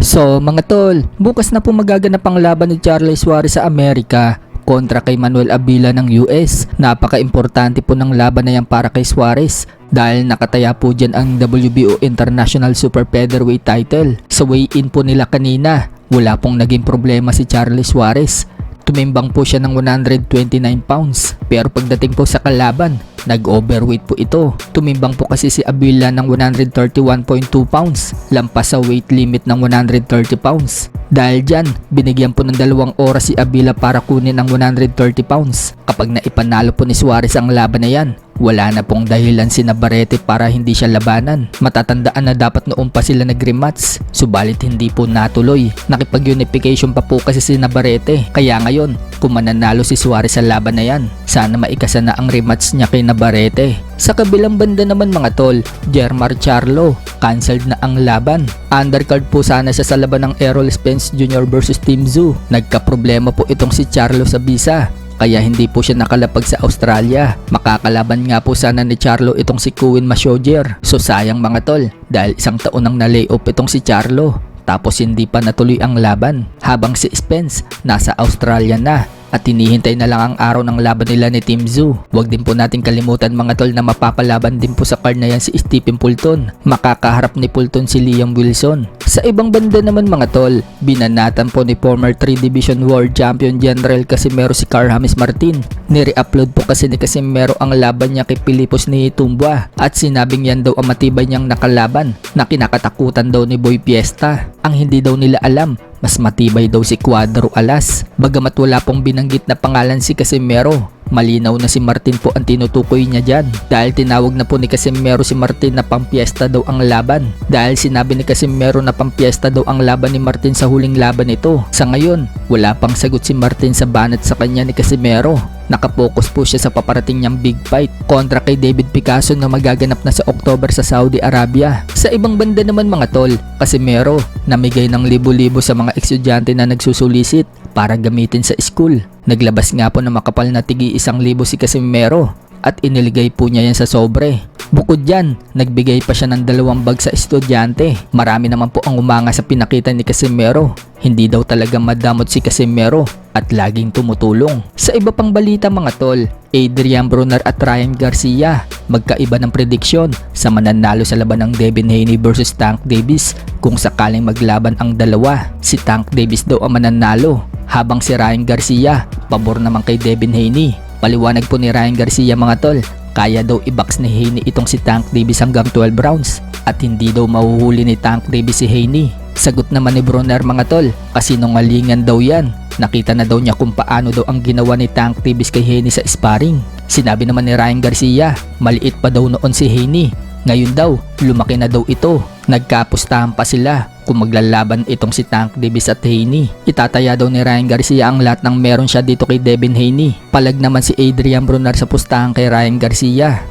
So mga tol, bukas na po magaganap ang laban ni Charles Suarez sa Amerika kontra kay Manuel Avila ng US. Napaka-importante po ng laban na yan para kay Suarez dahil nakataya po dyan ang WBO International Super Featherweight title. Sa weigh-in po nila kanina, wala pong naging problema si Charles Suarez. Tumimbang po siya ng 129 pounds. Pero pagdating po sa kalaban, nag-overweight po ito. Tumimbang po kasi si Avila ng 131.2 pounds. Lampas sa weight limit ng 130 pounds. Dahil dyan, binigyan po ng 2 oras si Avila para kunin ang 130 pounds. Kapag naipanalo po ni Suarez ang laban na yan, wala na pong dahilan si Navarrete para hindi siya labanan. Matatandaan na dapat noon pa sila nag-rematch, subalit hindi po natuloy. Nakipag-unification pa po kasi si Navarrete. Kaya ngayon, kung mananalo si Suarez sa laban na yan, sana maikasa na ang rematch niya kay Navarrete. Sa kabilang banda naman mga tol, Jermar Charlo, cancelled na ang laban. Undercard po sana siya sa laban ng Errol Spence Jr. versus Tim Tszyu. Nagka-problema po itong si Charlo sa visa, kaya hindi po siya nakalapag sa Australia. Makakalaban nga po sana ni Charlo itong si Kevin Mashoger. So sayang mga tol, dahil 1 taon nang na-layoff itong si Charlo, tapos hindi pa natuloy ang laban. Habang si Spence nasa Australia na at hinihintay na lang ang araw ng laban nila ni Tim Tszyu. Huwag din po natin kalimutan mga tol na mapapalaban din po sa card na yan si Stephen Fulton. Makakaharap ni Fulton si Liam Wilson. Sa ibang banda naman mga tol, binanatan po ni former 3 Division World Champion General Casimero si Carl James Martin. Nire-upload po kasi ni Casimero ang laban niya kay Pilipos ni Tumbua at sinabing yan daw ang matibay niyang nakalaban na kinakatakutan daw ni Boy Fiesta. Ang hindi daw nila alam, mas matibay daw si Cuadro Alas. Bagamat wala pong binanggit na pangalan si Casimero, malinaw na si Martin po ang tinutukoy niya dyan. Dahil tinawag na po ni Casimero si Martin na pampiesta daw ang laban. Dahil sinabi ni Casimero na pampiesta daw ang laban ni Martin sa huling laban nito. Sa ngayon, wala pang sagot si Martin sa banat sa kanya ni Casimero. Nakapokus po siya sa paparating niyang big fight kontra kay David Picasso na magaganap na sa October sa Saudi Arabia. Sa ibang banda naman mga tol, Casimero namigay ng libo-libo sa mga estudyante na nagsusulisit para gamitin sa school. Naglabas nga po ng makapal na tigi 1,000 si Casimero at iniligay po niya yan sa sobre. Bukod dyan, nagbigay pa siya ng 2 bag sa estudyante. Marami naman po ang umanga sa pinakita ni Casimero. Hindi daw talaga madamot si Casimero at laging tumutulong. Sa iba pang balita mga tol, Adrian Broner at Ryan Garcia magkaiba ng prediksyon sa mananalo sa laban ng Devin Haney versus Tank Davis. Kung sakaling maglaban ang dalawa, si Tank Davis daw ang mananalo, habang si Ryan Garcia pabor naman kay Devin Haney. Paliwanag po ni Ryan Garcia mga tol, kaya daw i-box ni Haney itong si Tank Davis hanggang 12 rounds at hindi daw mahuhuli ni Tank Davis si Haney. Sagot naman ni Broner mga tol, kasinungalingan daw yan. Nakita na daw niya kung paano daw ang ginawa ni Tank Davis kay Haney sa sparring. Sinabi naman ni Ryan Garcia, maliit pa daw noon si Haney. Ngayon daw, lumaki na daw ito. Nagkapustahan pa sila kung maglalaban itong si Tank Davis at Haney. Itataya daw ni Ryan Garcia ang lahat ng meron siya dito kay Devin Haney. Palag naman si Adrian Broner sa pustahan kay Ryan Garcia.